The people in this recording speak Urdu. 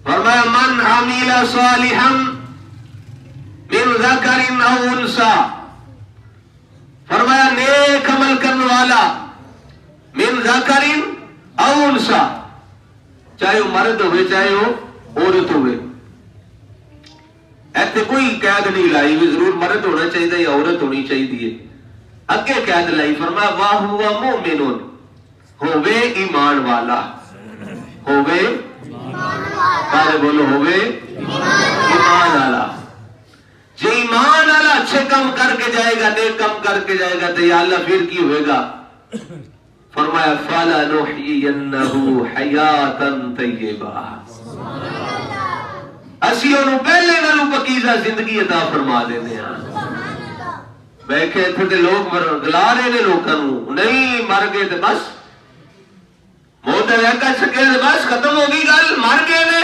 فرمایا من عمل صالحا من ذکر او انثى، فرمایا نیک عمل کرنے والا من ذکر او انثى، چاہے وہ مرد ہوئے چاہے وہ عورت ہوئے. ایسے کوئی قید نہیں لائی بھی ضرور مرد ہونا چاہیے یا عورت ہونی چاہیے. اگے قید لائی فرمایا وَهُوَ مُؤْمِنٌ، ہووے ایمان والا، ہووے سارے بولو ہووے ایمان والا. جو ایمان والا اچھے کام کر کے جائے گا، نیک کام کر کے جائے گا تو یا اللہ پھر کی ہوئے گا؟ فرمایا فَلَنُحْيِيَنَّهُ حَيَاةً طَيِّبَةً، اسی انہوں پہلے نالوں پکیزہ زندگی عطا فرما دینے ہیں. بیٹھے تھے تے لوگ گلا رہے نے لوگوں نہیں مر گئے تے بس موت ہے کا سکے تے بس ختم ہو گئی گل.